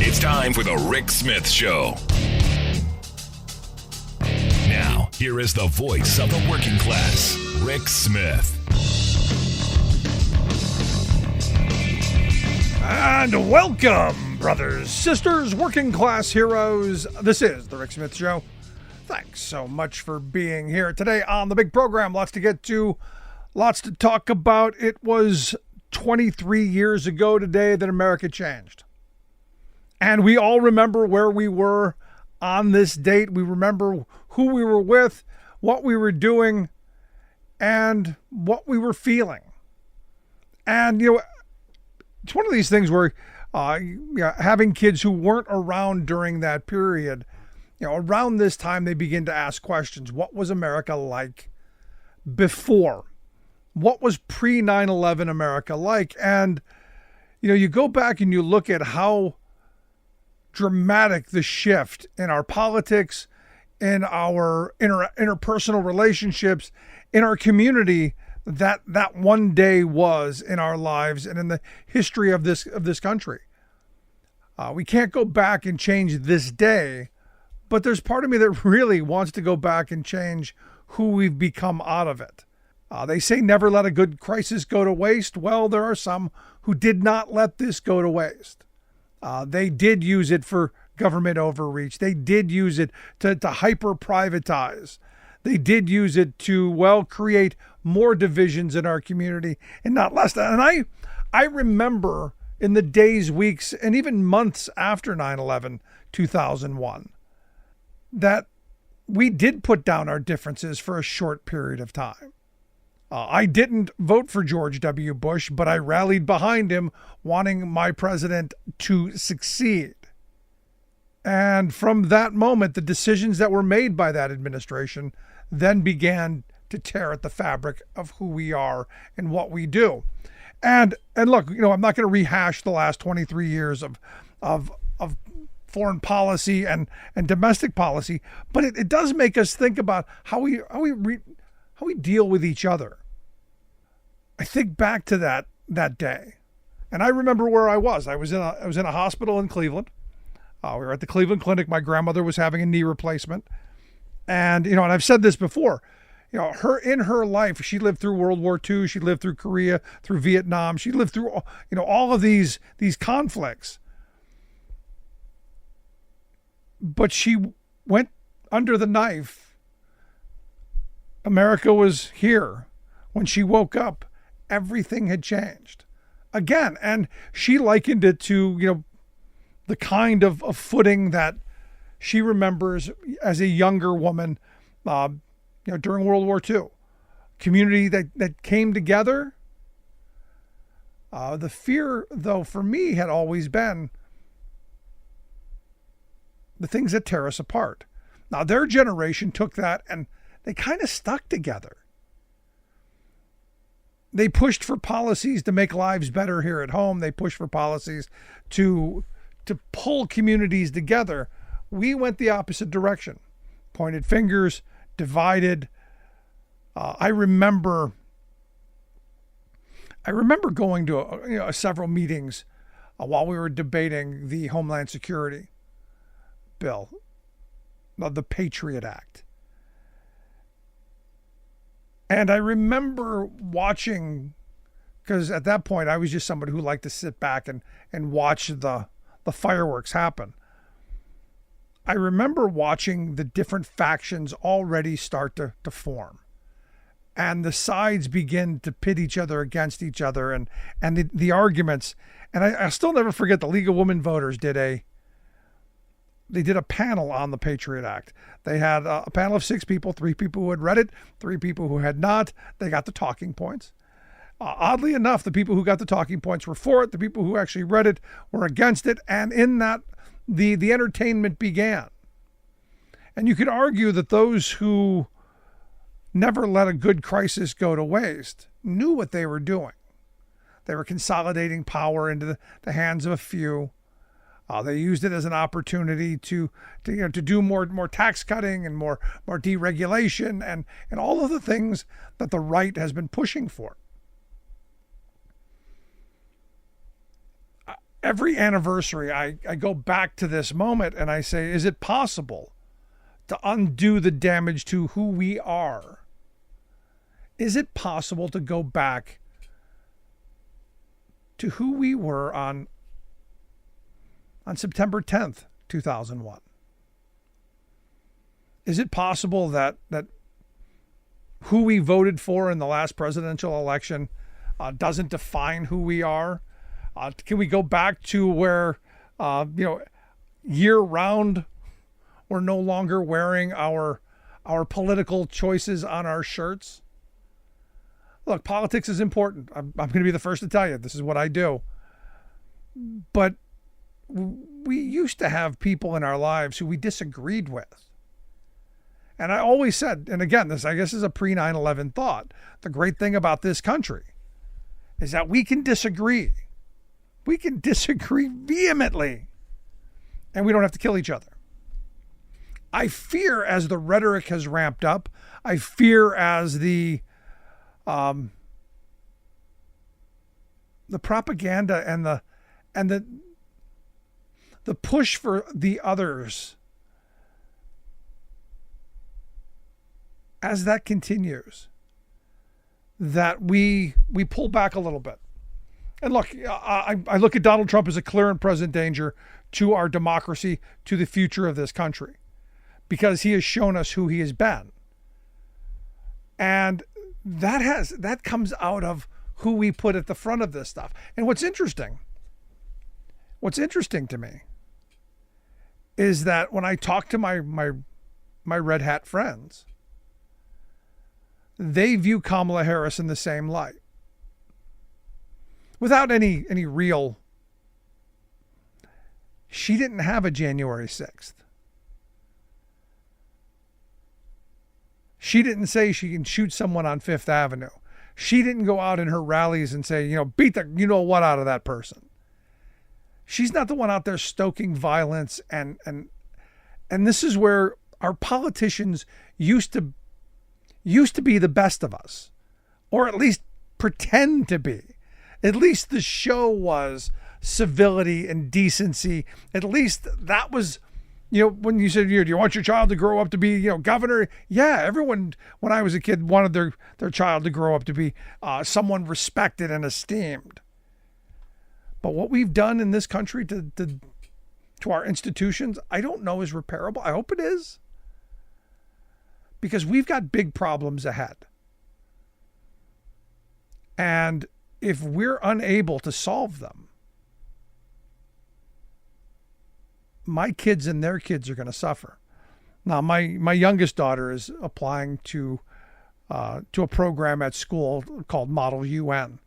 It's time for the Rick Smith Show. Now, here is the voice of the working class, Rick Smith. And welcome, brothers, sisters, working class heroes. This is the Rick Smith Show. Thanks so much for being here today on the big program. Lots to get to, lots to talk about. It was 23 years ago today that America changed. And we all remember where we were on this date. We remember who we were with, what we were doing, and what we were feeling. And, it's one of these things where having kids who weren't around during that period, around this time they begin to ask questions. What was America like before? What was pre-9/11 America like? And, you go back and you look at how dramatic the shift in our politics, in our interpersonal relationships, in our community that one day was in our lives and in the history of this country. We can't go back and change this day, but there's part of me that really wants to go back and change who we've become out of it. They say never let a good crisis go to waste. Well, there are some who did not let this go to waste. They did use it for government overreach. They did use it to hyper privatize. They did use it to, create more divisions in our community and not less. And I remember in the days, weeks, and even months after 9/11, 2001, that we did put down our differences for a short period of time. I didn't vote for George W. Bush, but I rallied behind him, wanting my president to succeed. And from that moment, the decisions that were made by that administration then began to tear at the fabric of who we are and what we do. And look, I'm not going to rehash the last 23 years of foreign policy and domestic policy, but it does make us think about how we deal with each other. I think back to that day, and I remember where I was. I was in a hospital in Cleveland. We were at the Cleveland Clinic. My grandmother was having a knee replacement, and and I've said this before. In her life, she lived through World War II. She lived through Korea, through Vietnam. She lived through all of these conflicts. But she went under the knife. America was here. When she woke up, everything had changed again. And she likened it to, the kind of footing that she remembers as a younger woman, during World War II. Community that came together. The fear, though, for me had always been the things that tear us apart. Now, their generation took that and they kind of stuck together. They pushed for policies to make lives better here at home. They pushed for policies to pull communities together. We went the opposite direction. Pointed fingers, divided. I remember going to several meetings while we were debating the Homeland Security bill, the Patriot Act. And I remember watching, because at that point I was just somebody who liked to sit back and watch the fireworks happen. I remember watching the different factions already start to form. And the sides begin to pit each other against each other and the arguments. And I still never forget the League of Women Voters did a panel on the Patriot Act. They had a panel of 6 people, 3 people who had read it, 3 people who had not. They got the talking points. Oddly enough, the people who got the talking points were for it. The people who actually read it were against it. And in that, the entertainment began. And you could argue that those who never let a good crisis go to waste knew what they were doing. They were consolidating power into the hands of a few. They used it as an opportunity to do more tax cutting and more deregulation and all of the things that the right has been pushing for. every anniversary, I go back to this moment and I say, is it possible to undo the damage to who we are? Is it possible to go back to who we were on September 10th, 2001? Is it possible that who we voted for in the last presidential election doesn't define who we are? Can we go back to where, year round, we're no longer wearing our political choices on our shirts? Look, politics is important. I'm going to be the first to tell you, this is what I do. But we used to have people in our lives who we disagreed with. And I always said, and again, this I guess is a pre-9/11 thought, the great thing about this country is that we can disagree. We can disagree vehemently, and we don't have to kill each other. I fear as the rhetoric has ramped up, I fear as the propaganda and the push for the others, as that continues, that we pull back a little bit. And look, I look at Donald Trump as a clear and present danger to our democracy, to the future of this country, because he has shown us who he has been. And that comes out of who we put at the front of this stuff. And what's interesting to me is that when I talk to my red hat friends, they view Kamala Harris in the same light, without any real. She didn't have a January 6th. She didn't say she can shoot someone on Fifth Avenue. She didn't go out in her rallies and say, beat the what out of that person. She's not the one out there stoking violence, and this is where our politicians used to be the best of us, or at least pretend to be. At least the show was civility and decency. At least that was, when you said, do you want your child to grow up to be, governor? Yeah, everyone, when I was a kid, wanted their child to grow up to be someone respected and esteemed. But what we've done in this country to our institutions, I don't know is repairable. I hope it is. Because we've got big problems ahead. And if we're unable to solve them, my kids and their kids are going to suffer. Now, my youngest daughter is applying to a program at school called Model UN.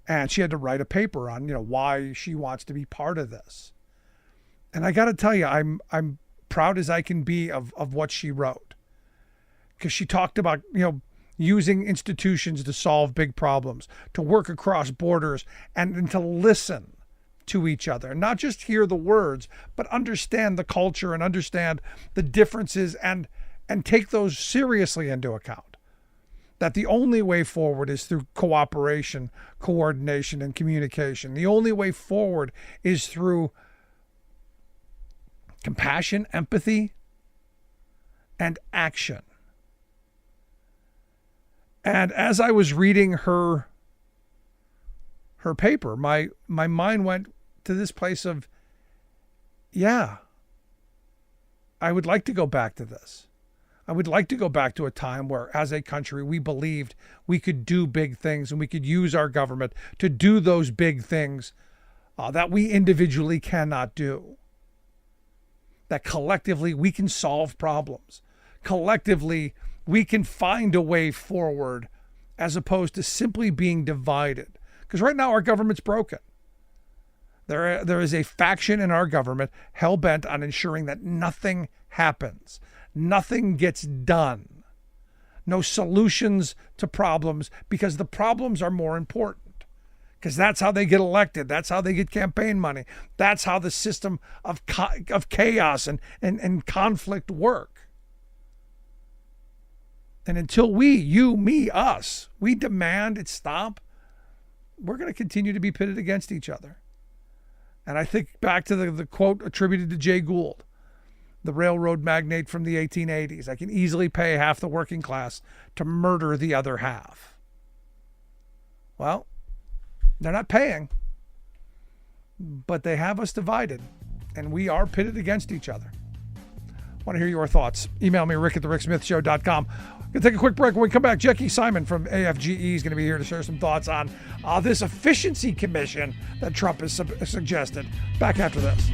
And she had to write a paper on, why she wants to be part of this. And I got to tell you, I'm proud as I can be of what she wrote. Because she talked about, using institutions to solve big problems, to work across borders, and to listen to each other. And not just hear the words, but understand the culture and understand the differences and take those seriously into account. That the only way forward is through cooperation, coordination, and communication. The only way forward is through compassion, empathy, and action. And as I was reading her paper, my mind went to this place of, yeah, I would like to go back to this. I would like to go back to a time where, as a country, we believed we could do big things and we could use our government to do those big things that we individually cannot do. That collectively we can solve problems. Collectively, we can find a way forward as opposed to simply being divided. Because right now our government's broken. There is a faction in our government hell-bent on ensuring that nothing happens. Nothing gets done. No solutions to problems, because the problems are more important. Because that's how they get elected. That's how they get campaign money. That's how the system of chaos and conflict work. And until we, you, me, us, we demand it stop, we're going to continue to be pitted against each other. And I think back to the quote attributed to Jay Gould, the railroad magnate from the 1880s. I can easily pay half the working class to murder the other half. Well, they're not paying, but they have us divided, and we are pitted against each other. I want to hear your thoughts. Email me, rick@thericksmithshow.com. We're going to take a quick break. When we come back, Jackie Simon from AFGE is going to be here to share some thoughts on this efficiency commission that Trump has suggested. Back after this.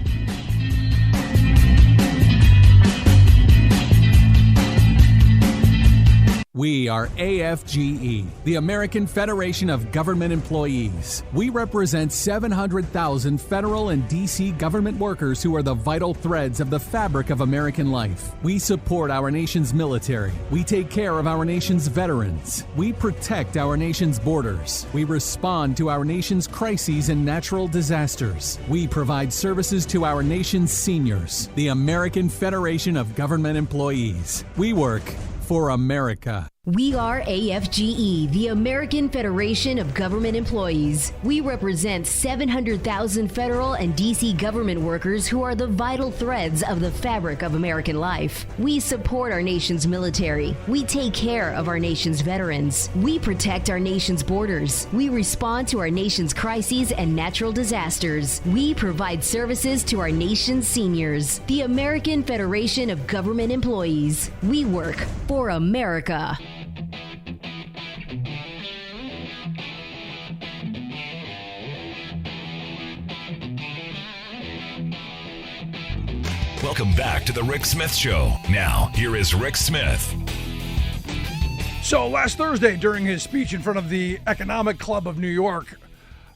We are AFGE, the American Federation of Government Employees. We represent 700,000 federal and D.C. government workers who are the vital threads of the fabric of American life. We support our nation's military. We take care of our nation's veterans. We protect our nation's borders. We respond to our nation's crises and natural disasters. We provide services to our nation's seniors. The American Federation of Government Employees. We work for America. We are AFGE, the American Federation of Government Employees. We represent 700,000 federal and D.C. government workers who are the vital threads of the fabric of American life. We support our nation's military. We take care of our nation's veterans. We protect our nation's borders. We respond to our nation's crises and natural disasters. We provide services to our nation's seniors. The American Federation of Government Employees. We work for America. Welcome back to the Rick Smith Show. Now, here is Rick Smith. So last Thursday, during his speech in front of the Economic Club of New York,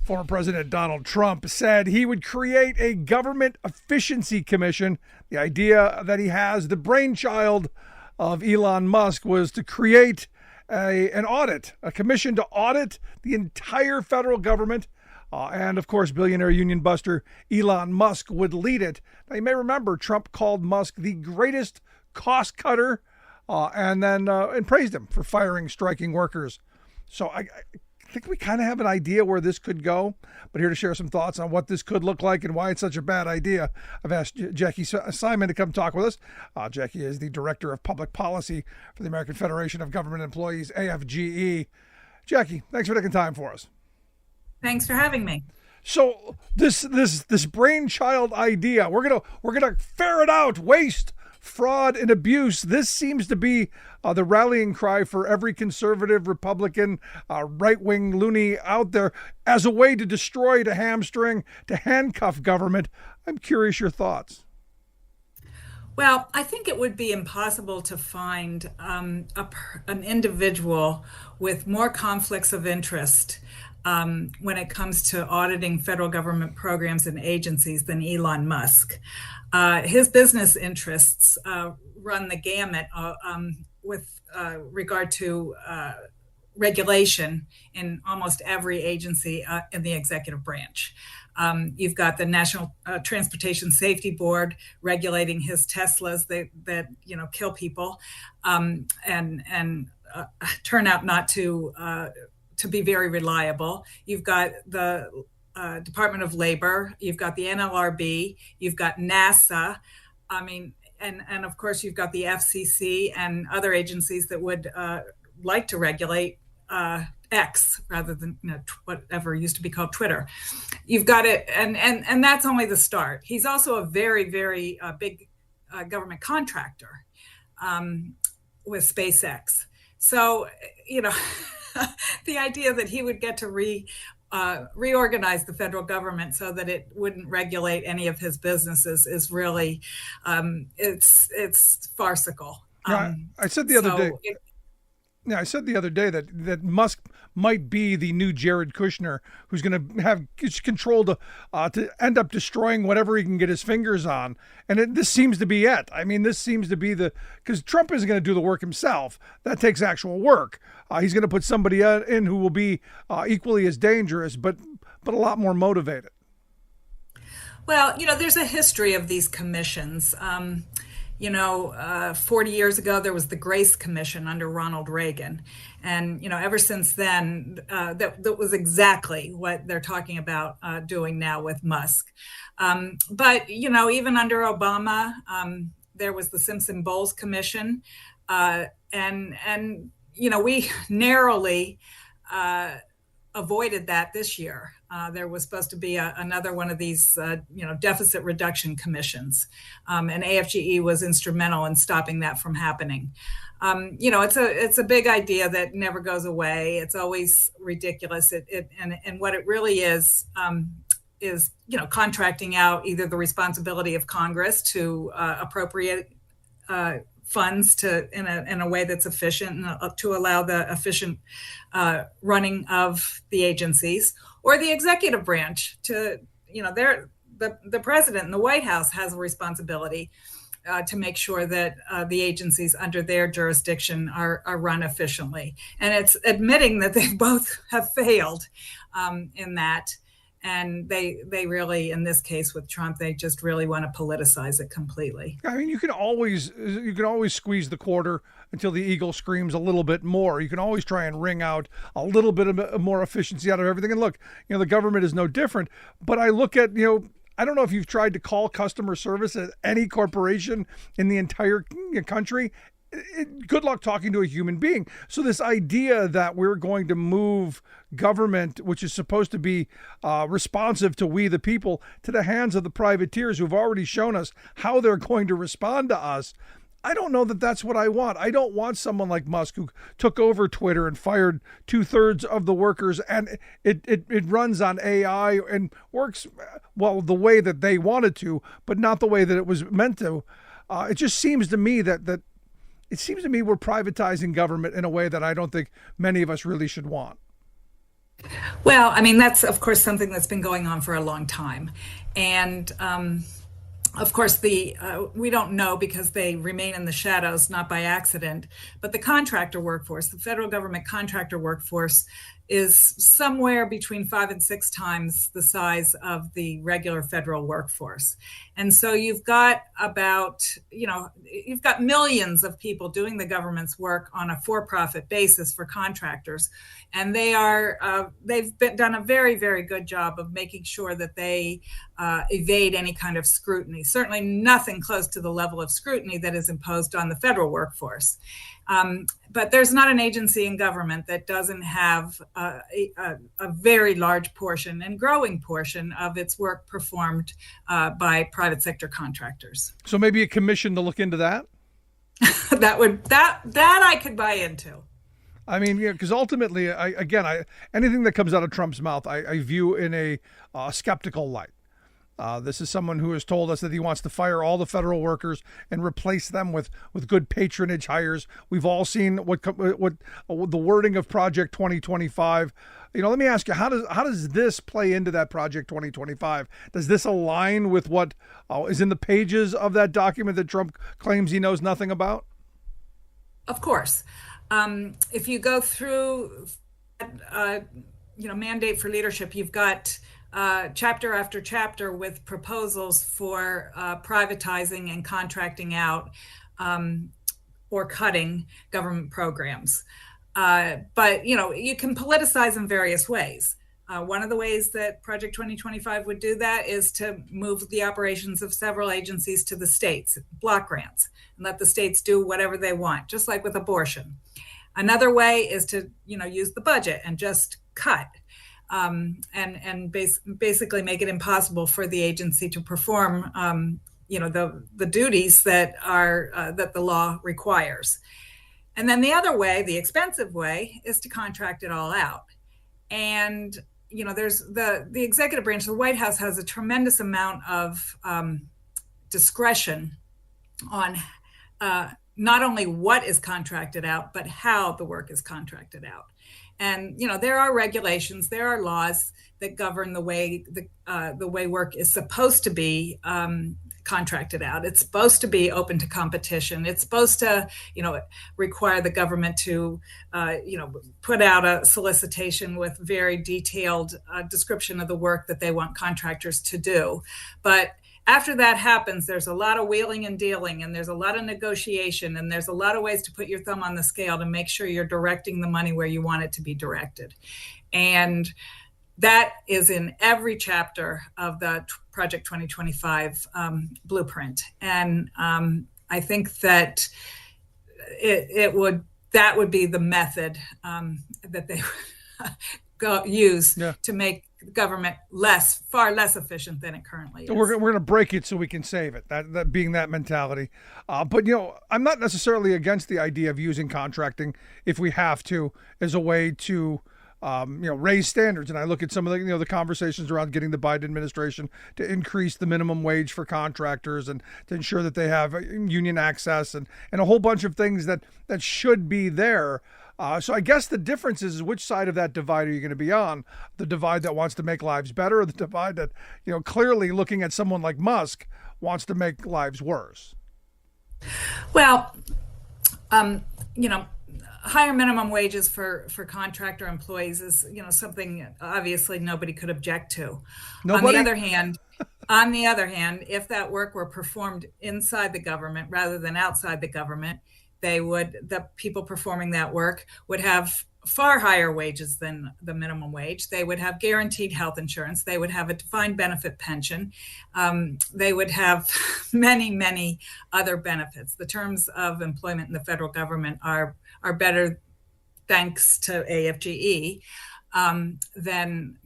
former President Donald Trump said he would create a government efficiency commission. The idea that he has, the brainchild of Elon Musk, was to create an audit, a commission to audit the entire federal government. And of course, billionaire union buster Elon Musk would lead it. Now, you may remember Trump called Musk the greatest cost cutter and praised him for firing striking workers. So I think we kind of have an idea where this could go. But here to share some thoughts on what this could look like and why it's such a bad idea, I've asked Jackie Simon to come talk with us. Jackie is the Director of Public Policy for the American Federation of Government Employees, AFGE. Jackie, thanks for taking time for us. Thanks for having me. So this brainchild idea, we're gonna ferret out waste, fraud, and abuse. This seems to be the rallying cry for every conservative, Republican, right-wing loony out there as a way to destroy, to hamstring, to handcuff government. I'm curious your thoughts. Well, I think it would be impossible to find an individual with more conflicts of interest when it comes to auditing federal government programs and agencies than Elon Musk. His business interests run the gamut with regard to regulation in almost every agency in the executive branch. You've got the National Transportation Safety Board regulating his Teslas that kill people and turn out not to be very reliable. You've got the Department of Labor, you've got the NLRB, you've got NASA. And of course you've got the FCC and other agencies that would like to regulate X rather than whatever used to be called Twitter. You've got it, and that's only the start. He's also a very, very big government contractor with SpaceX. So, the idea that he would get to reorganize the federal government so that it wouldn't regulate any of his businesses is really, it's farcical. I said the other day. I said the other day that Musk might be the new Jared Kushner, who's going to have control to end up destroying whatever he can get his fingers on. And this seems to be it. I mean, this seems to be because Trump isn't going to do the work himself. That takes actual work. He's going to put somebody in who will be equally as dangerous, but a lot more motivated. Well, there's a history of these commissions. 40 years ago, there was the Grace Commission under Ronald Reagan. And, ever since then, that was exactly what they're talking about doing now with Musk. But, even under Obama, there was the Simpson-Bowles Commission. And we narrowly avoided that this year. There was supposed to be another one of these, deficit reduction commissions, and AFGE was instrumental in stopping that from happening. It's a big idea that never goes away. It's always ridiculous. And what it really is contracting out either the responsibility of Congress to appropriate funds in a way that's efficient and to allow the efficient running of the agencies, or the executive branch to, the president and the White House has a responsibility to make sure that the agencies under their jurisdiction are run efficiently. And it's admitting that they both have failed in that. And they really, in this case with Trump, they just really want to politicize it completely. I mean, you can always squeeze the quarter until the eagle screams a little bit more. You can always try and wring out a little bit of more efficiency out of everything. And look, the government is no different. But I look at, I don't know if you've tried to call customer service at any corporation in the entire country. Good luck talking to a human being. So this idea that we're going to move government, which is supposed to be responsive to we the people, to the hands of the privateers who've already shown us how they're going to respond to us, I don't know that that's what I want. I don't want someone like Musk who took over Twitter and fired 2/3 of the workers, and it runs on AI and works, well, the way that they wanted to, but not the way that it was meant to. It just seems to me that we're privatizing government in a way that I don't think many of us really should want. Well, I mean, that's, of course, something that's been going on for a long time. And, of course, we don't know because they remain in the shadows, not by accident. But the contractor workforce, the federal government contractor workforce, is somewhere between 5 and 6 times the size of the regular federal workforce. And so you've got millions of people doing the government's work on a for-profit basis for contractors. And they've done a very, very good job of making sure that they evade any kind of scrutiny, certainly nothing close to the level of scrutiny that is imposed on the federal workforce. But there's not an agency in government that doesn't have a very large portion and growing portion of its work performed by private sector contractors. So maybe a commission to look into that? that I could buy into. I mean, because ultimately, anything that comes out of Trump's mouth, I view in a skeptical light. This is someone who has told us that he wants to fire all the federal workers and replace them with good patronage hires. We've all seen what the wording of Project 2025. Let me ask you, how does this play into that Project 2025? Does this align with what is in the pages of that document that Trump claims he knows nothing about? Of course. If you go through, mandate for leadership, you've got chapter after chapter with proposals for privatizing and contracting out or cutting government programs. But, you can politicize in various ways. One of the ways that Project 2025 would do that is to move the operations of several agencies to the states, block grants, and let the states do whatever they want, just like with abortion. Another way is to, use the budget and just cut. And basically make it impossible for the agency to perform, the duties that the law requires. And then the other way, the expensive way, is to contract it all out. And there's the executive branch. The White House has a tremendous amount of discretion on not only what is contracted out, but how the work is contracted out. And there are regulations, there are laws that govern the way work is supposed to be contracted out. It's supposed to be open to competition. It's supposed to, require the government to, put out a solicitation with very detailed description of the work that they want contractors to do. But After that happens, there's a lot of wheeling and dealing, and there's a lot of negotiation, and there's a lot of ways to put your thumb on the scale to make sure you're directing the money where you want it to be directed. And that is in every chapter of the Project 2025 blueprint. And I think that that would be the method that they would use to make government far less efficient than it currently is. We're going to break it so we can save it. That being that mentality. But I'm not necessarily against the idea of using contracting if we have to as a way to raise standards. And I look at some of the conversations around getting the Biden administration to increase the minimum wage for contractors and to ensure that they have union access and a whole bunch of things that should be there. So I guess the difference is which side of that divide are you going to be on? The divide that wants to make lives better, or the divide that, clearly looking at someone like Musk wants to make lives worse? Well, higher minimum wages for contractor employees is, something obviously nobody could object to. Nobody? On the other hand, if that work were performed inside the government rather than outside the government, the people performing that work would have far higher wages than the minimum wage. They would have guaranteed health insurance. They would have a defined benefit pension. They would have many, many other benefits. The terms of employment in the federal government are better, thanks to AFGE, than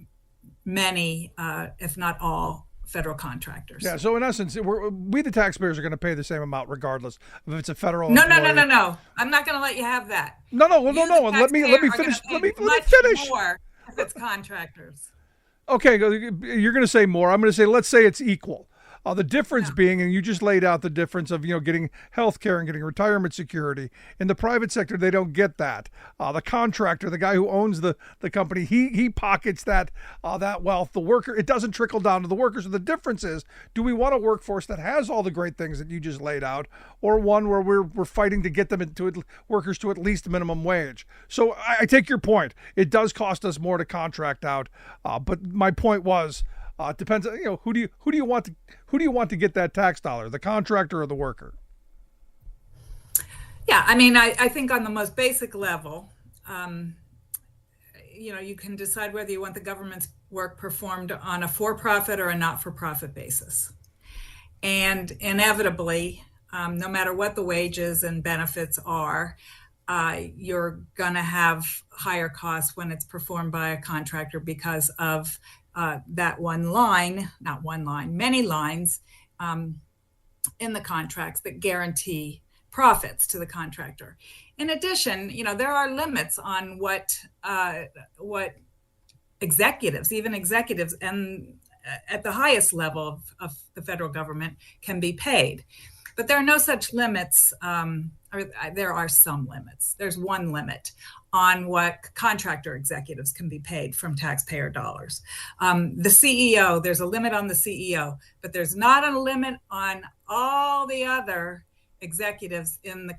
many, if not all, federal contractors. Yeah. So in essence, we the taxpayers are going to pay the same amount regardless if it's a federal. No. I'm not going to let you have that. No. Let me finish. Let me finish. More if it's contractors. Okay, you're going to say more. I'm going to say, let's say it's equal. The difference being, and you just laid out the difference of, getting health care and getting retirement security. In the private sector, they don't get that. The contractor, the guy who owns the company, he pockets that wealth. The worker, it doesn't trickle down to the workers. So the difference is, do we want a workforce that has all the great things that you just laid out, or one where we're fighting to get them workers to at least minimum wage? So I take your point. It does cost us more to contract out. But my point was, it depends. Who do you want to get that tax dollar, the contractor or the worker? Yeah, I think on the most basic level, you can decide whether you want the government's work performed on a for-profit or a not-for-profit basis. And inevitably, no matter what the wages and benefits are, you're going to have higher costs when it's performed by a contractor because of that many lines in the contracts that guarantee profits to the contractor. In addition, there are limits on what executives, and at the highest level of the federal government, can be paid. But there are no such limits, or there are some limits. There's one limit on what contractor executives can be paid from taxpayer dollars. The CEO, there's a limit on the CEO, but there's not a limit on all the other executives in the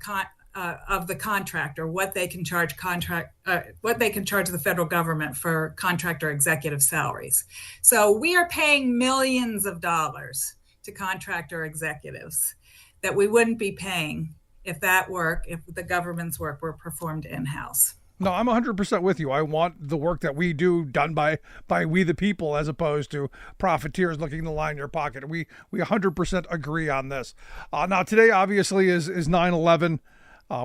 of the contractor, what they can charge the federal government for contractor executive salaries. So we are paying millions of dollars to contractor executives that we wouldn't be paying if the government's work were performed in-house. No, I'm 100% with you. I want the work that we do done by we the people, as opposed to profiteers looking to line your pocket. We 100% agree on this. Now, today obviously is 9/11.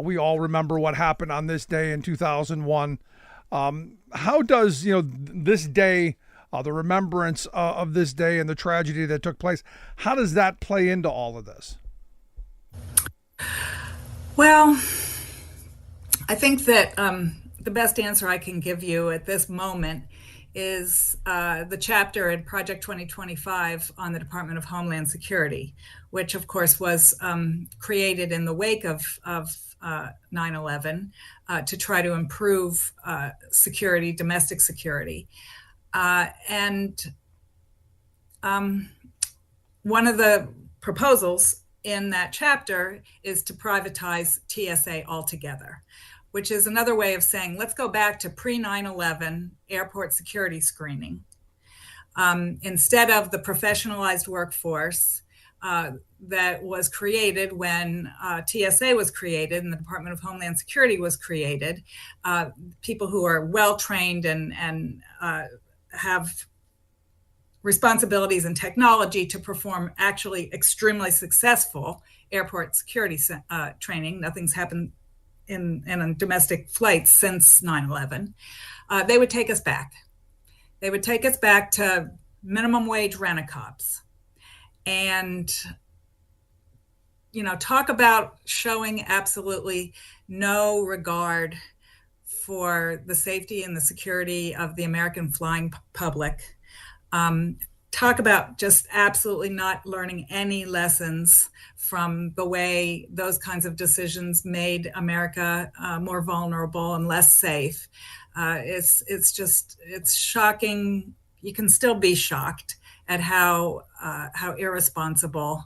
We all remember what happened on this day in 2001. How does this day, the remembrance of this day and the tragedy that took place, how does that play into all of this? Well, I think that the best answer I can give you at this moment is the chapter in Project 2025 on the Department of Homeland Security, which of course was created in the wake of 9/11 to try to improve security, domestic security. And one of the proposals in that chapter is to privatize TSA altogether, which is another way of saying, let's go back to pre-9/11 airport security screening. Instead of the professionalized workforce that was created when TSA was created and the Department of Homeland Security was created. People who are well trained and have responsibilities and technology to perform actually extremely successful airport security training. Nothing's happened in domestic flights since 9/11. They would take us back. They would take us back to minimum wage rent-a-cops. And, talk about showing absolutely no regard for the safety and the security of the American flying public. Talk about just absolutely not learning any lessons from the way those kinds of decisions made America more vulnerable and less safe. It's shocking. You can still be shocked at how irresponsible,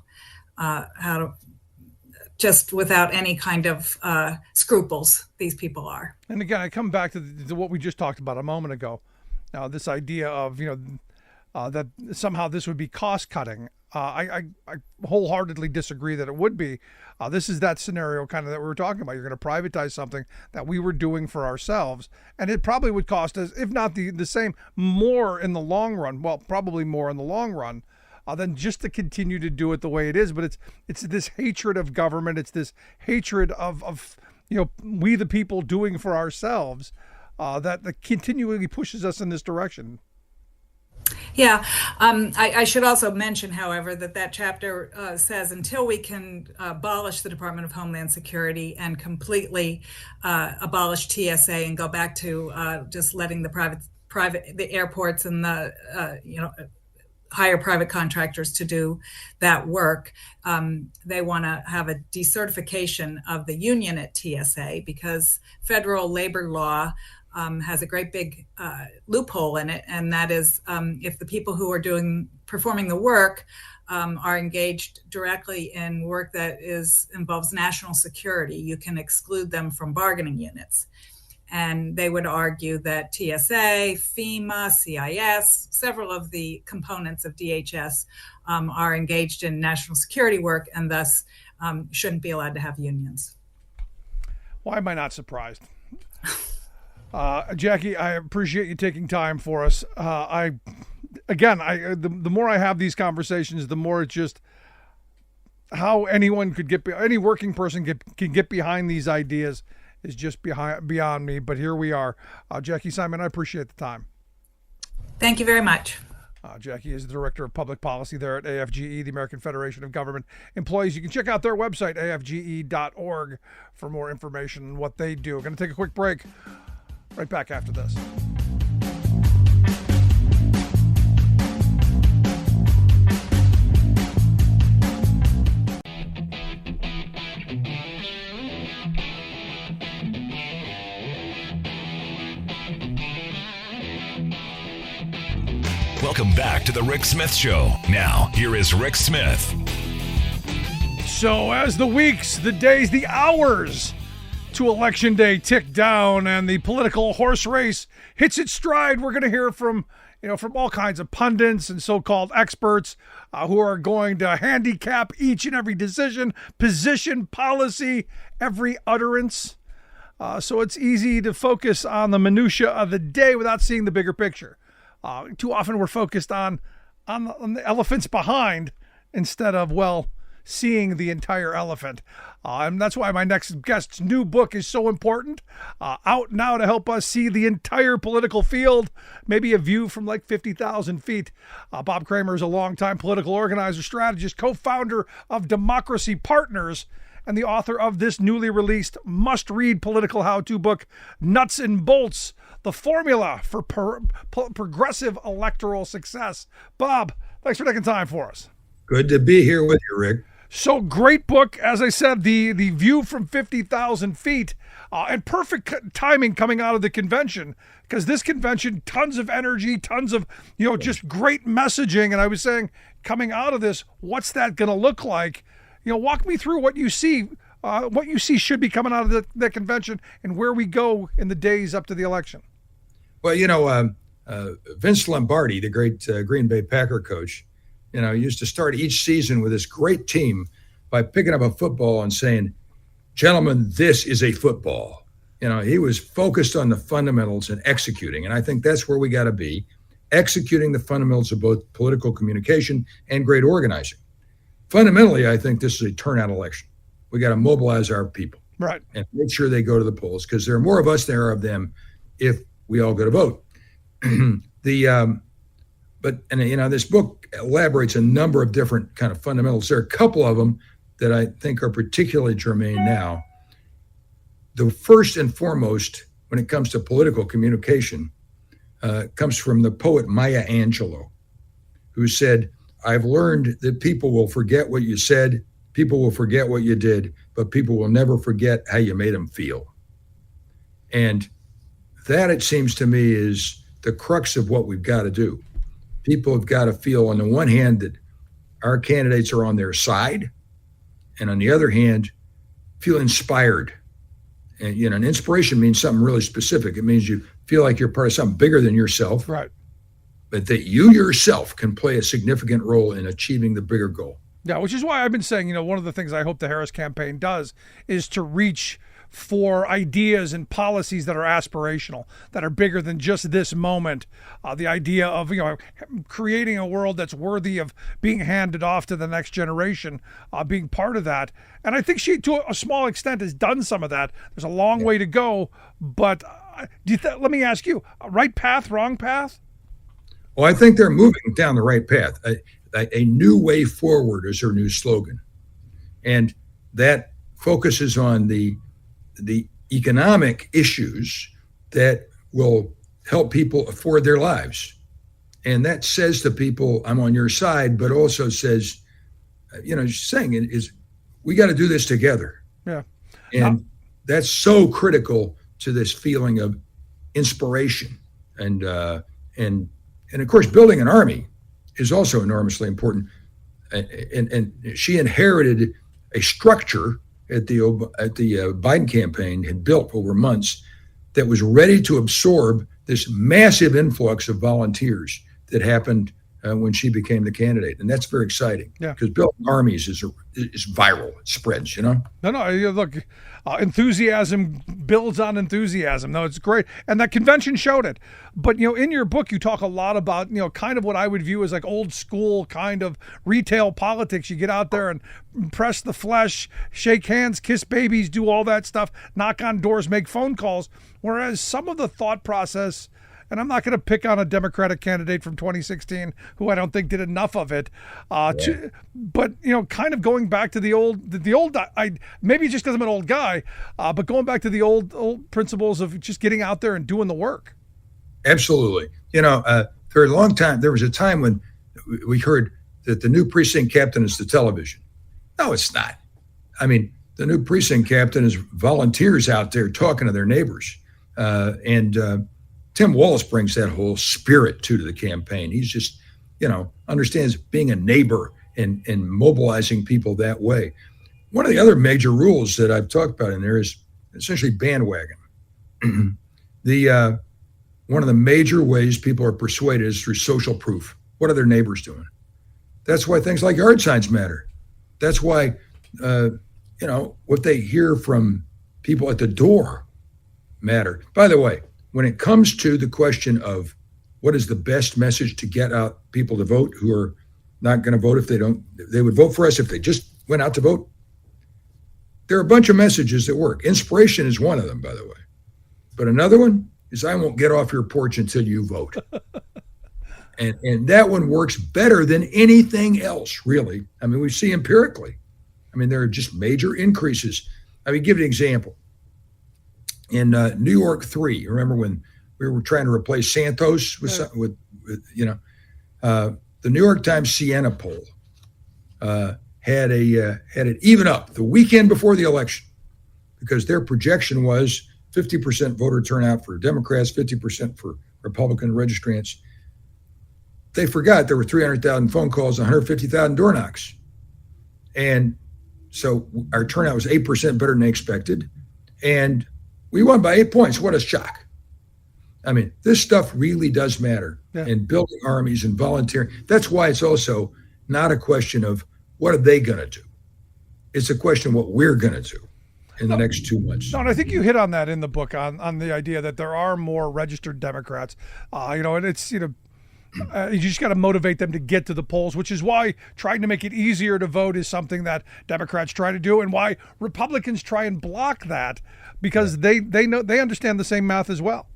just without any kind of scruples these people are. And again, I come back to what we just talked about a moment ago. This idea of that somehow this would be cost cutting. I wholeheartedly disagree that it would be. This is that scenario kind of that we were talking about. You're going to privatize something that we were doing for ourselves, and it probably would cost us, if not the same, more in the long run. Well, probably more in the long run than just to continue to do it the way it is. But it's this hatred of government. It's this hatred of we the people doing for ourselves that continually pushes us in this direction. Yeah, I should also mention, however, that chapter says until we can abolish the Department of Homeland Security and completely abolish TSA and go back to just letting the airports and the hire private contractors to do that work, they want to have a decertification of the union at TSA because federal labor law has a great big loophole in it, and that is if the people who are performing the work are engaged directly in work that involves national security, you can exclude them from bargaining units. And they would argue that TSA, FEMA, CIS, several of the components of DHS are engaged in national security work and thus shouldn't be allowed to have unions. Why am I not surprised? Jackie, I appreciate you taking time for us. The more I have these conversations, the more it's just how anyone any working person can get behind these ideas is just beyond me. But here we are. Jackie Simon, I appreciate the time. Thank you very much. Jackie is the Director of Public Policy there at AFGE, the American Federation of Government Employees. You can check out their website, afge.org, for more information on what they do. We're going to take a quick break. Right back after this. Welcome back to the Rick Smith Show. Now, here is Rick Smith. So as the weeks, the days, the hours to Election Day tick down and the political horse race hits its stride, we're going to hear from all kinds of pundits and so-called experts who are going to handicap each and every decision, position, policy, every utterance. So it's easy to focus on the minutia of the day without seeing the bigger picture. Too often we're focused on the elephants behind instead of, seeing the entire elephant. And that's why my next guest's new book is so important. Out now to help us see the entire political field, maybe a view from 50,000 feet. Bob Kramer is a longtime political organizer, strategist, co-founder of Democracy Partners, and the author of this newly released must-read political how-to book, Nuts and Bolts, The Formula for Progressive Electoral Success. Bob, thanks for taking time for us. Good to be here with you, Rick. So great book, as I said, the view from 50,000 feet, and perfect timing coming out of the convention, because this convention, tons of energy, tons of, just great messaging. And I was saying, coming out of this, what's that going to look like? Walk me through what you see should be coming out of the convention and where we go in the days up to the election. Well, Vince Lombardi, the great Green Bay Packer coach, He used to start each season with this great team by picking up a football and saying, "Gentlemen, this is a football." He was focused on the fundamentals and executing. And I think that's where we got to be, executing the fundamentals of both political communication and great organizing. Fundamentally, I think this is a turnout election. We got to mobilize our people. Right. And make sure they go to the polls, because there are more of us than there are of them if we all go to vote. This book elaborates a number of different kind of fundamentals. There are a couple of them that I think are particularly germane now. The first and foremost, when it comes to political communication, comes from the poet Maya Angelou, who said, "I've learned that people will forget what you said, people will forget what you did, but people will never forget how you made them feel." And that, it seems to me, is the crux of what we've got to do. People have got to feel, on the one hand, that our candidates are on their side, and on the other hand, feel inspired. And, an inspiration means something really specific. It means you feel like you're part of something bigger than yourself, right? But that you yourself can play a significant role in achieving the bigger goal. Yeah, which is why I've been saying, one of the things I hope the Harris campaign does is to reach for ideas and policies that are aspirational, that are bigger than just this moment. The idea of, creating a world that's worthy of being handed off to the next generation, being part of that. And I think she, to a small extent, has done some of that. There's a long way to go, but let me ask you, right path, wrong path? Well, I think they're moving down the right path. A new way forward is her new slogan. And that focuses on the economic issues that will help people afford their lives. And that says to people, I'm on your side, but also says, she's saying it is, we got to do this together. Yeah. And that's so critical to this feeling of inspiration. And of course, building an army is also enormously important. And she inherited a structure at the Biden campaign, had built over months, that was ready to absorb this massive influx of volunteers that happened when she became the candidate. And that's very exciting, because building armies is viral. It spreads, No, look, enthusiasm builds on enthusiasm. No, it's great. And that convention showed it. But, in your book, you talk a lot about, kind of what I would view as like old school kind of retail politics. You get out there and press the flesh, shake hands, kiss babies, do all that stuff, knock on doors, make phone calls. Whereas some of the thought process, and I'm not going to pick on a Democratic candidate from 2016 who I don't think did enough of it. But, kind of going back to the old, maybe just because I'm an old guy, but going back to the old principles of just getting out there and doing the work. Absolutely. For a long time, there was a time when we heard that the new precinct captain is the television. No, it's not. I mean, the new precinct captain is volunteers out there talking to their neighbors. Tim Walz brings that whole spirit to the campaign. He's just, understands being a neighbor and mobilizing people that way. One of the other major rules that I've talked about in there is essentially bandwagon. One of the major ways people are persuaded is through social proof. What are their neighbors doing? That's why things like yard signs matter. That's why, what they hear from people at the door matter. By the way, when it comes to the question of what is the best message to get out people to vote who are not going to vote if they would vote for us if they just went out to vote. There are a bunch of messages that work. Inspiration is one of them, by the way. But another one is, I won't get off your porch until you vote. and that one works better than anything else, really. I mean, we see empirically. I mean, there are just major increases. I mean, give you an example. In New York 3, remember when we were trying to replace Santos with the New York Times Siena poll had it even up the weekend before the election, because their projection was 50% voter turnout for Democrats, 50% for Republican registrants. They forgot there were 300,000 phone calls, 150,000 door knocks. And so our turnout was 8% better than they expected. And we won by 8 points. What a shock. I mean, this stuff really does matter. And building armies and volunteering. That's why it's also not a question of what are they going to do. It's a question of what we're going to do in the next 2 months. No, and I think you hit on that in the book on the idea that there are more registered Democrats, and it's, you just got to motivate them to get to the polls, which is why trying to make it easier to vote is something that Democrats try to do, and why Republicans try and block that, because they know, they understand the same math as well.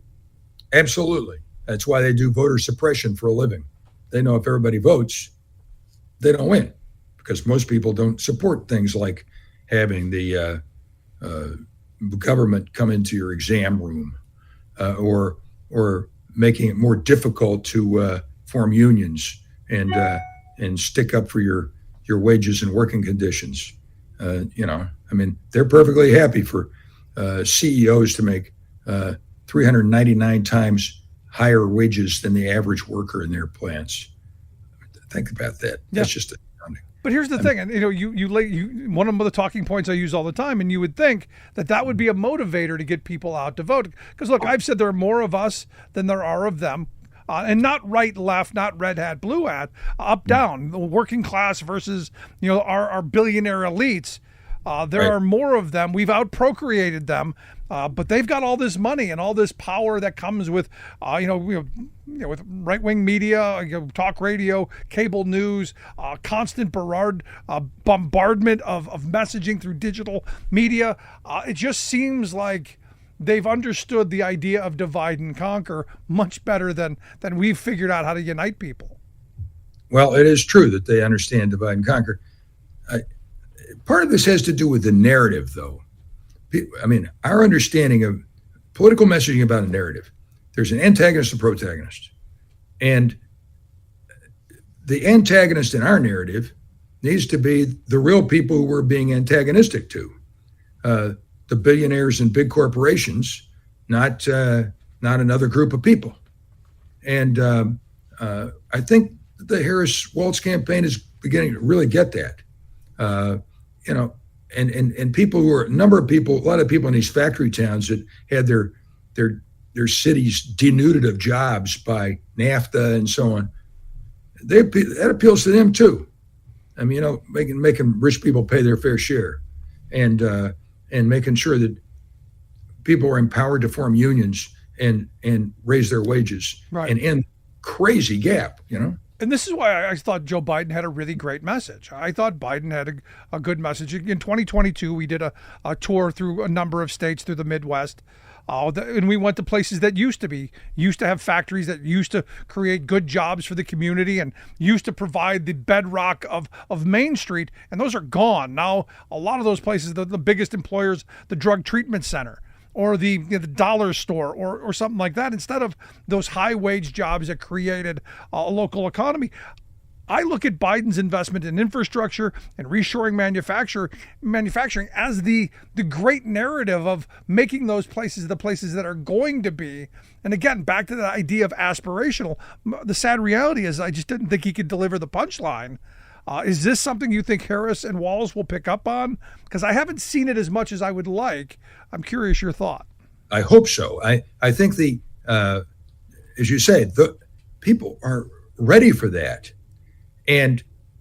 Absolutely. That's why they do voter suppression for a living. They know if everybody votes, they don't win, because most people don't support things like having the government come into your exam room, or making it more difficult to form unions and stick up for your wages and working conditions. They're perfectly happy for CEOs to make 399 times higher wages than the average worker in their plants. Think about that. That's just astounding. But here's the thing, and you one of the talking points I use all the time, and you would think that would be a motivator to get people out to vote. Because look, I've said there are more of us than there are of them, and not right, left, not red hat, blue hat, up, down, the working class versus our billionaire elites. There are more of them. We've out-procreated them, but they've got all this money and all this power that comes with, with right-wing media, talk radio, cable news, constant bombardment of messaging through digital media. It just seems like they've understood the idea of divide and conquer much better than we've figured out how to unite people. Well, it is true that they understand divide and conquer. Part of this has to do with the narrative, though. Our understanding of political messaging about a narrative, there's an antagonist and protagonist. And the antagonist in our narrative needs to be the real people who we're being antagonistic to, the billionaires and big corporations, not another group of people. And I think the Harris-Walz campaign is beginning to really get that. And people who are a lot of people in these factory towns that had their cities denuded of jobs by NAFTA and so on, that appeals to them too. Making rich people pay their fair share, and making sure that people are empowered to form unions and raise their wages, and end crazy gap. And this is why I thought Joe Biden had a really great message. I thought Biden had a good message. In 2022, we did a tour through a number of states through the Midwest. And we went to places that used to have factories that used to create good jobs for the community and used to provide the bedrock of Main Street. And those are gone. Now, a lot of those places, the biggest employers, the drug treatment center, or the dollar store, or something like that, instead of those high wage jobs that created a local economy. I look at Biden's investment in infrastructure and reshoring manufacturing as the great narrative of making those places the places that are going to be. And again, back to the idea of aspirational. The sad reality is I just didn't think he could deliver the punchline. Is this something you think Harris and Walz will pick up on? Because I haven't seen it as much as I would like. I'm curious your thought. I hope so. I think as you say, the people are ready for that.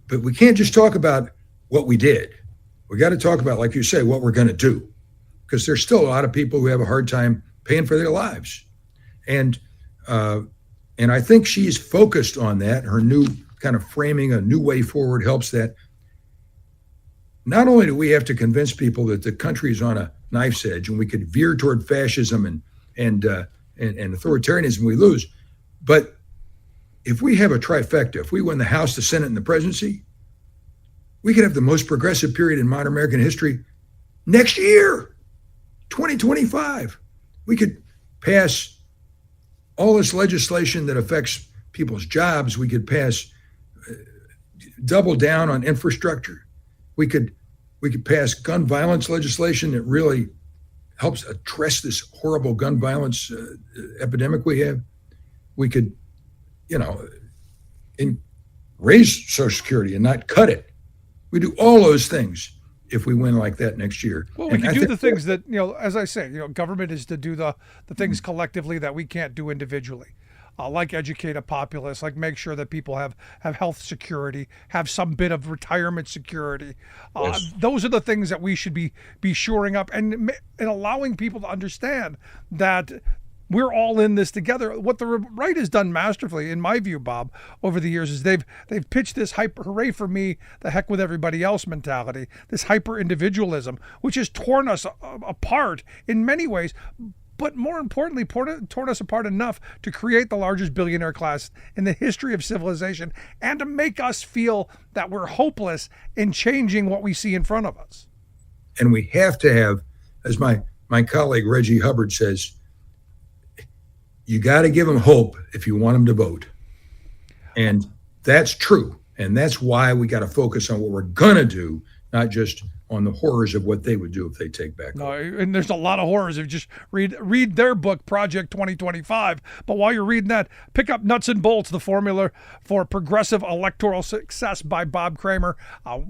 But we can't just talk about what we did. We got to talk about, like you say, what we're going to do, because there's still a lot of people who have a hard time paying for their lives. And I think she's focused on that. Her new kind of framing, a new way forward, helps that. Not only do we have to convince people that the country is on a knife's edge and we could veer toward fascism and authoritarianism, we lose, but if we have a trifecta, if we win the House, the Senate, and the presidency, we could have the most progressive period in modern American history next year, 2025. We could pass all this legislation that affects people's jobs. We could pass, double down on infrastructure. We could pass gun violence legislation that really helps address this horrible gun violence epidemic we have. We could, raise Social Security and not cut it. We do all those things if we win like that next year. Well, we can do the things that, as I say, government is to do the things collectively that we can't do individually. like educate a populace, like make sure that people have health security, have some bit of retirement security. Yes. Those are the things that we should be shoring up and allowing people to understand that we're all in this together. What the right has done masterfully, in my view, Bob, over the years is they've pitched this hyper hooray for me, the heck with everybody else mentality, this hyper individualism, which has torn us apart in many ways. But more importantly, torn us apart enough to create the largest billionaire class in the history of civilization and to make us feel that we're hopeless in changing what we see in front of us. And we have to have, as my colleague Reggie Hubbard says, you got to give them hope if you want them to vote. And that's true. And that's why we got to focus on what we're going to do, not just on the horrors of what they would do if they take back. No, and there's a lot of horrors. If you just read their book, Project 2025. But while you're reading that, pick up Nuts and Bolts, the formula for progressive electoral success by Bob Kramer.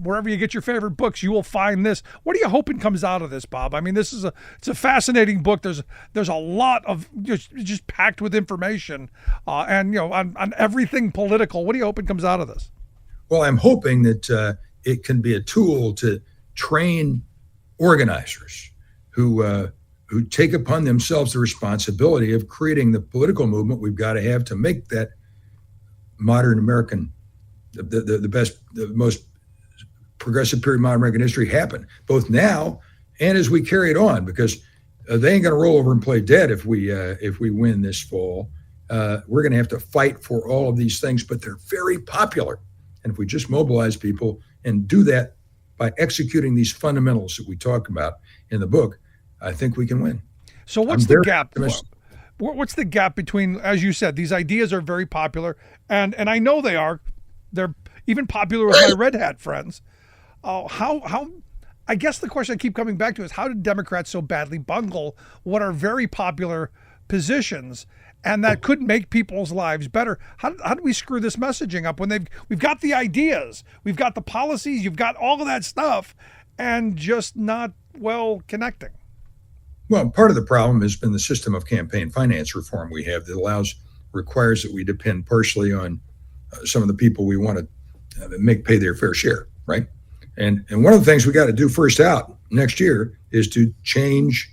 Wherever you get your favorite books, you will find this. What are you hoping comes out of this, Bob? I mean, it's a fascinating book. There's a lot of just packed with information, and on everything political. What are you hoping comes out of this? Well, I'm hoping that it can be a tool to train organizers who take upon themselves the responsibility of creating the political movement we've got to have to make that modern American, the best, the most progressive period of modern American history happen, both now and as we carry it on, because they ain't going to roll over and play dead if we win this fall. We're going to have to fight for all of these things, but they're very popular. And if we just mobilize people and do that by executing these fundamentals that we talk about in the book, I think we can win. So what's the gap? What's the gap between, as you said, these ideas are very popular, and I know they are. They're even popular with my red hat friends. How? I guess the question I keep coming back to is, how did Democrats so badly bungle what are very popular positions, and that could make people's lives better? How do we screw this messaging up when we've got the ideas, we've got the policies, you've got all of that stuff, and just not well connecting? Well, part of the problem has been the system of campaign finance reform we have that requires that we depend partially on some of the people we want to make pay their fair share, right? And one of the things we got to do first out next year is to change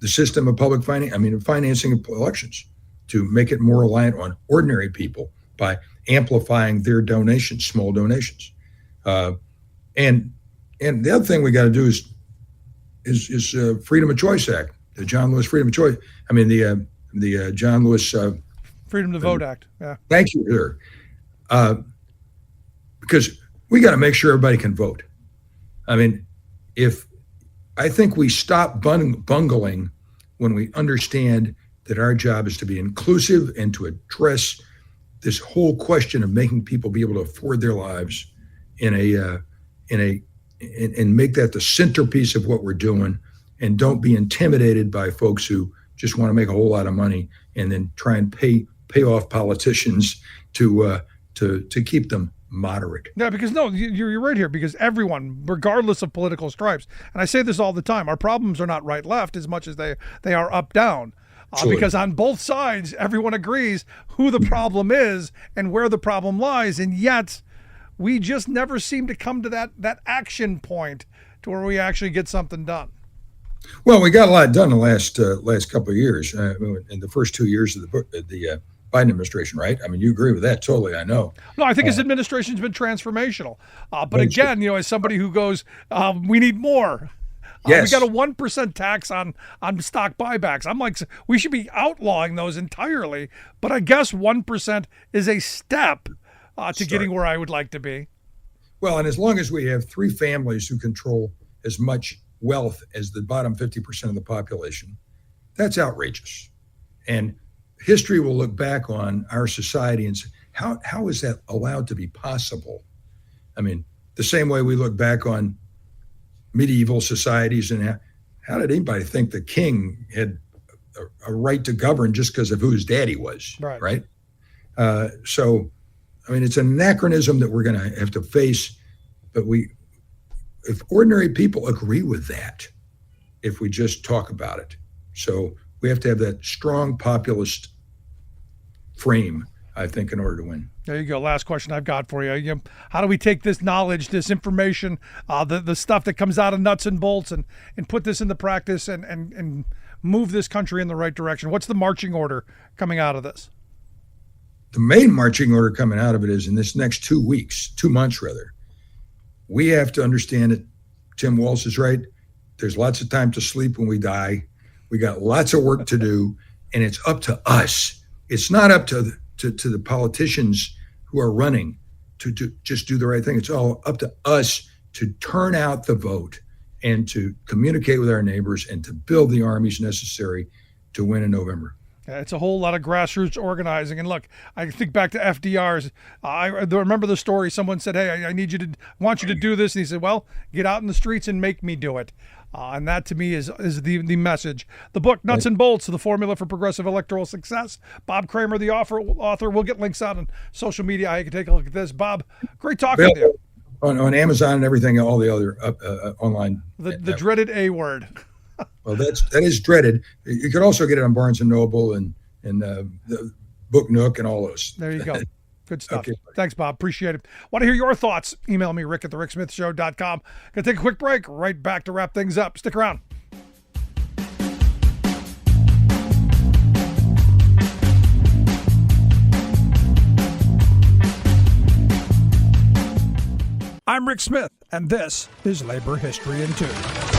the system of public financing of elections, to make it more reliant on ordinary people by amplifying their donations, small donations. And the other thing we got to do is Freedom of Choice Act, the John Lewis Freedom of Choice. The John Lewis Freedom to Vote Act. Yeah. Thank you, sir. Because we got to make sure everybody can vote. I think we stop bungling when we understand that our job is to be inclusive and to address this whole question of making people be able to afford their lives and make that the centerpiece of what we're doing, and don't be intimidated by folks who just want to make a whole lot of money and then try and pay off politicians to keep them moderate. Yeah, because you're right here, because everyone, regardless of political stripes, and I say this all the time, our problems are not right left as much as they are up down. Because on both sides, everyone agrees who the problem is and where the problem lies, and yet we just never seem to come to that action point to where we actually get something done. Well, we got a lot done the last couple of years, in the first 2 years of the Biden administration, right? I mean, you agree with that totally, I know. No, I think his administration's been transformational. But again, as somebody who goes, we need more. Yes. We got a 1% tax on stock buybacks. I'm like, we should be outlawing those entirely. But I guess 1% is a step to getting where I would like to be. Well, and as long as we have three families who control as much wealth as the bottom 50% of the population, that's outrageous. And history will look back on our society and say, how is that allowed to be possible? I mean, the same way we look back on medieval societies, and how did anybody think the king had a right to govern just because of who his daddy was, right? So, I mean, it's an anachronism that we're going to have to face, but if ordinary people agree with that, if we just talk about it. So we have to have that strong populist frame, I think, in order to win. There you go. Last question I've got for you. How do we take this knowledge, this information, the stuff that comes out of nuts and bolts and put this into practice and move this country in the right direction? What's the marching order coming out of this? The main marching order coming out of it is in this next 2 months, we have to understand it. Tim Walz is right. There's lots of time to sleep when we die. We got lots of work to do, and it's up to us. It's not up to the politicians who are running to just do the right thing. It's all up to us to turn out the vote and to communicate with our neighbors and to build the armies necessary to win in November. It's a whole lot of grassroots organizing. And look, I think back to FDR's. I remember the story. Someone said, hey, I want you to do this. And he said, well, get out in the streets and make me do it. And that to me is the message. The book, Nuts and Bolts, The Formula for Progressive Electoral Success. Bob Kramer, the author. We'll get links out on social media. You can take a look at this. Bob, great talking with you. On Amazon and everything, all the other online. The dreaded A word. Well, that is dreaded. You could also get it on Barnes & Noble and the Book Nook and all those. There you go. Good stuff. Okay. Thanks, Bob. Appreciate it. Want to hear your thoughts? Email me, rick@thericksmithshow.com. Gonna take a quick break. Right back to wrap things up. Stick around. I'm Rick Smith, and this is Labor History in 2.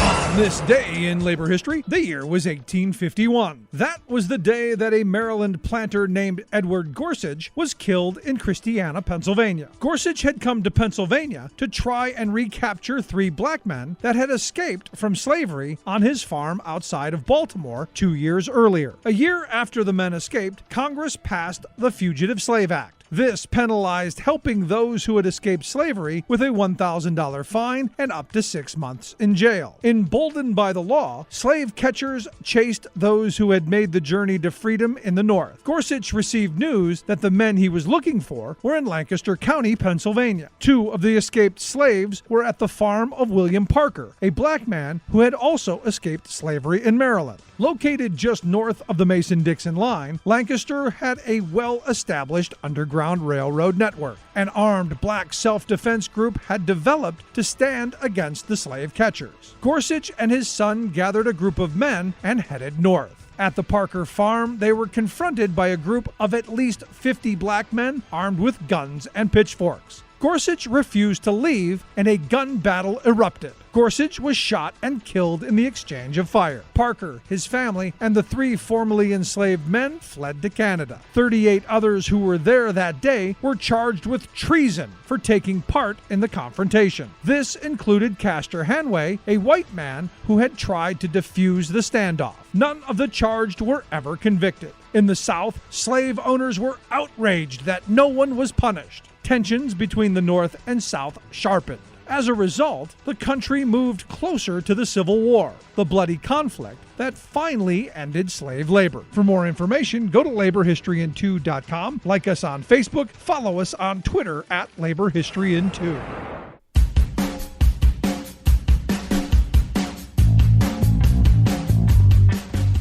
On this day in labor history, the year was 1851. That was the day that a Maryland planter named Edward Gorsuch was killed in Christiana, Pennsylvania. Gorsuch had come to Pennsylvania to try and recapture 3 black men that had escaped from slavery on his farm outside of Baltimore 2 years earlier. A year after the men escaped, Congress passed the Fugitive Slave Act. This penalized helping those who had escaped slavery with a $1,000 fine and up to 6 months in jail. Emboldened by the law, slave catchers chased those who had made the journey to freedom in the North. Gorsuch received news that the men he was looking for were in Lancaster County, Pennsylvania. 2 of the escaped slaves were at the farm of William Parker, a black man who had also escaped slavery in Maryland. Located just north of the Mason-Dixon line, Lancaster had a well-established underground railroad network. An armed black self-defense group had developed to stand against the slave catchers. Gorsuch and his son gathered a group of men and headed north. At the Parker farm, they were confronted by a group of at least 50 black men armed with guns and pitchforks. Gorsuch refused to leave, and a gun battle erupted. Gorsuch was shot and killed in the exchange of fire. Parker, his family, and the 3 formerly enslaved men fled to Canada. 38 others who were there that day were charged with treason for taking part in the confrontation. This included Castor Hanway, a white man who had tried to defuse the standoff. None of the charged were ever convicted. In the South, slave owners were outraged that no one was punished. Tensions between the North and South sharpened. As a result, the country moved closer to the Civil War, the bloody conflict that finally ended slave labor. For more information, go to laborhistoryin2.com, like us on Facebook, follow us on Twitter at laborhistoryin2.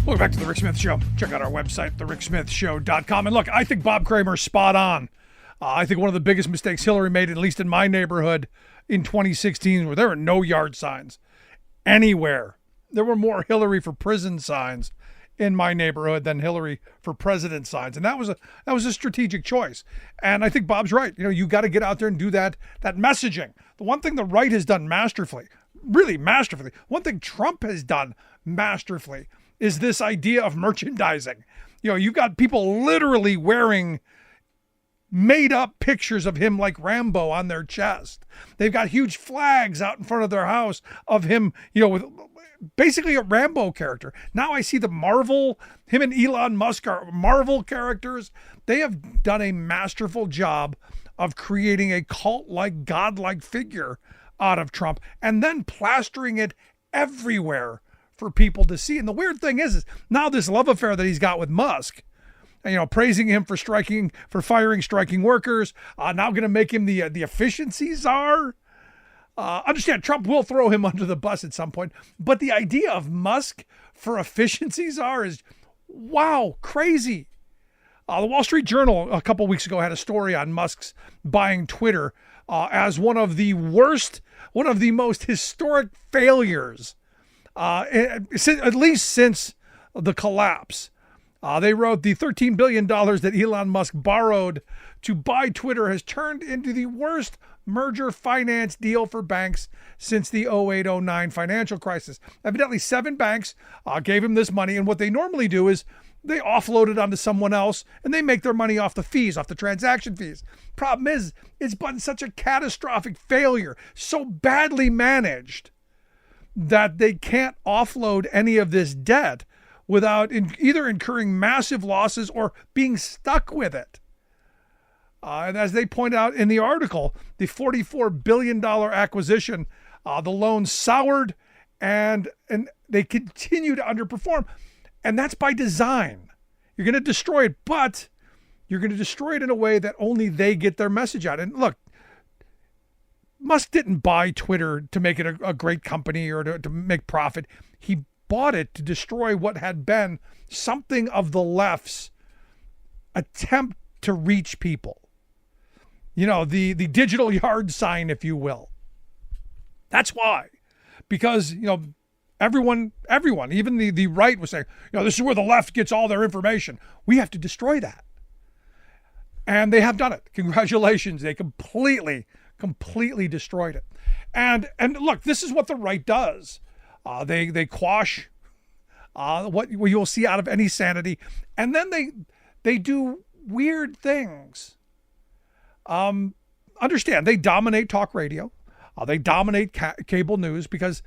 Welcome back to The Rick Smith Show. Check out our website, thericksmithshow.com. And look, I think Bob Kramer's spot on. I think one of the biggest mistakes Hillary made, at least in my neighborhood in 2016, where there were no yard signs anywhere. There were more Hillary for prison signs in my neighborhood than Hillary for president signs. And that was a strategic choice. And I think Bob's right. You got to get out there and do that messaging. The one thing the right has done masterfully, really masterfully, one thing Trump has done masterfully is this idea of merchandising. You got people literally wearing made up pictures of him like Rambo on their chest. They've got huge flags out in front of their house of him, with basically a Rambo character. Now I see him and Elon Musk are Marvel characters. They have done a masterful job of creating a cult-like, godlike figure out of Trump and then plastering it everywhere for people to see. And the weird thing is now this love affair that he's got with Musk, praising him for firing striking workers, now going to make him the efficiency czar. Understand, Trump will throw him under the bus at some point, but the idea of Musk for efficiency czar is, wow, crazy. The Wall Street Journal a couple weeks ago had a story on Musk's buying Twitter as one of the most historic failures, at least since the collapse. They wrote the $13 billion that Elon Musk borrowed to buy Twitter has turned into the worst merger finance deal for banks since the 08-09 financial crisis. Evidently, 7 banks gave him this money, and what they normally do is they offload it onto someone else, and they make their money off the fees, off the transaction fees. Problem is, it's been such a catastrophic failure, so badly managed, that they can't offload any of this debt without either incurring massive losses or being stuck with it. And as they point out in the article, the $44 billion acquisition, the loan soured and they continue to underperform. And that's by design. You're going to destroy it, but you're going to destroy it in a way that only they get their message out. And look, Musk didn't buy Twitter to make it a great company or to make profit. He bought it to destroy what had been something of the left's attempt to reach people. You know, the digital yard sign, if you will. That's why. Because, you know, everyone, even the right was saying, you know, this is where the left gets all their information. We have to destroy that. And they have done it. Congratulations. They completely destroyed it. And look, this is what the right does. They quash what you'll see out of any sanity. And then they do weird things. Understand, they dominate talk radio. They dominate cable news because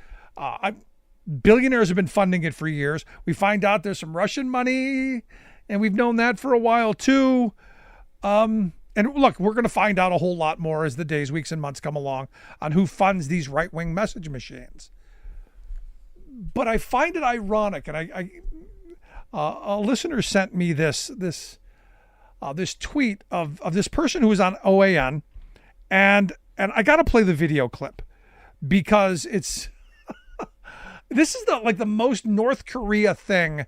billionaires have been funding it for years. We find out there's some Russian money, and we've known that for a while too. And look, we're going to find out a whole lot more as the days, weeks, and months come along on who funds these right-wing message machines. But I find it ironic, and a listener sent me this tweet of this person who was on OAN, and I got to play the video clip because it's this is the most North Korea thing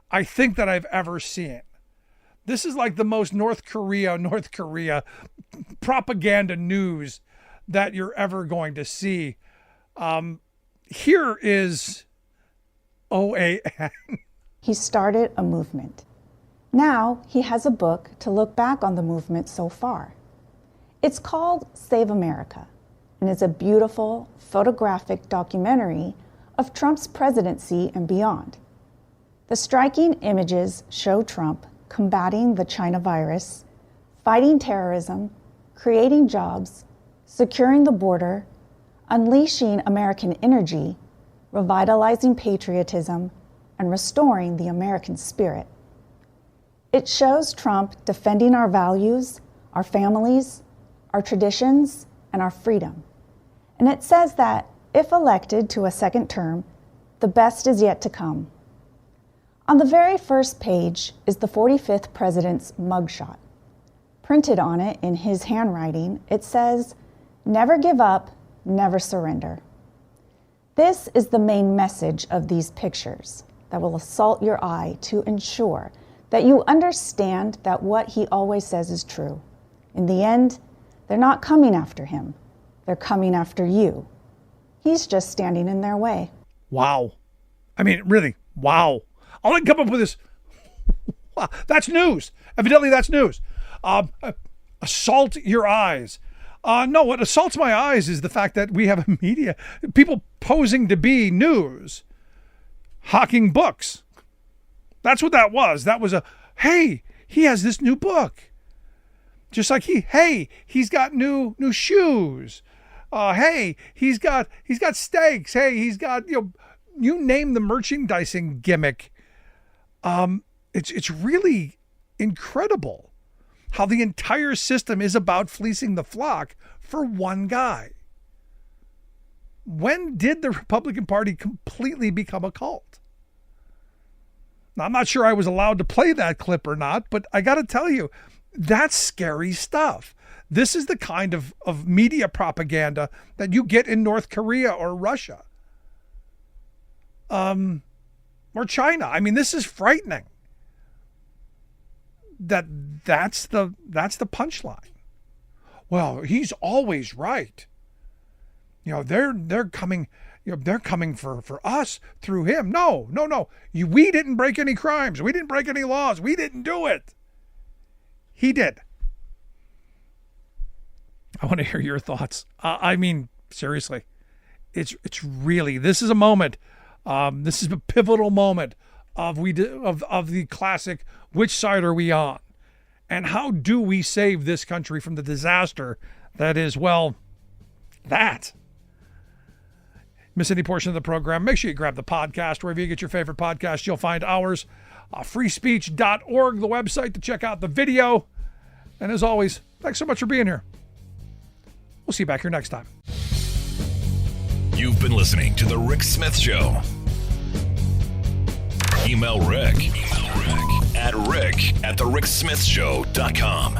I think that I've ever seen. This is like the most North Korea propaganda news that you're ever going to see. Here is OAN. He started a movement. Now he has a book to look back on the movement so far. It's called Save America, and it's a beautiful photographic documentary of Trump's presidency and beyond. The striking images show Trump combating the China virus, fighting terrorism, creating jobs, securing the border, unleashing American energy, revitalizing patriotism, and restoring the American spirit. It shows Trump defending our values, our families, our traditions, and our freedom. And it says that if elected to a second term, the best is yet to come. On the very first page is the 45th president's mugshot. Printed on it in his handwriting, it says, "Never give up, never surrender." This is the main message of these pictures that will assault your eye to ensure that you understand that what he always says is true. In the end, they're not coming after him. They're coming after you. He's just standing in their way. Wow. I mean, really, wow. I didn't come up with this. Wow, that's news. Evidently, that's news. Assault your eyes. No, what assaults my eyes is the fact that we have a media, people posing to be news, hawking books. That's what that was. That was hey, he has this new book. Just like he's got new shoes. Hey, he's got steaks. Hey, he's got, you name the merchandising gimmick. It's really incredible how the entire system is about fleecing the flock for one guy. When did the Republican Party completely become a cult? Now, I'm not sure I was allowed to play that clip or not, but I got to tell you, that's scary stuff. This is the kind of media propaganda that you get in North Korea or Russia. Or China. I mean, this is frightening. that's the punchline. Well, he's always right. They're coming. They're coming for us through him. No. We didn't break any crimes. We didn't break any laws. We didn't do it. He did. I want to hear your thoughts. I mean, seriously, it's really, this is a moment. This is a pivotal moment of the classic, which side are we on? And how do we save this country from the disaster that is, well, that. Miss any portion of the program, make sure you grab the podcast. Wherever you get your favorite podcast, you'll find ours. Freespeech.org, the website to check out the video. And as always, thanks so much for being here. We'll see you back here next time. You've been listening to The Rick Smith Show. Email Rick at rick@thericksmithshow.com.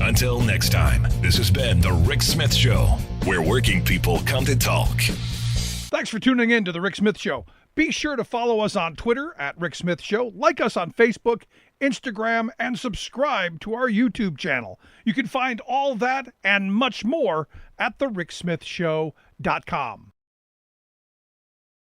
Until next time, this has been The Rick Smith Show, where working people come to talk. Thanks for tuning in to The Rick Smith Show. Be sure to follow us on Twitter at Rick Smith Show, like us on Facebook, Instagram, and subscribe to our YouTube channel. You can find all that and much more at thericksmithshow.com.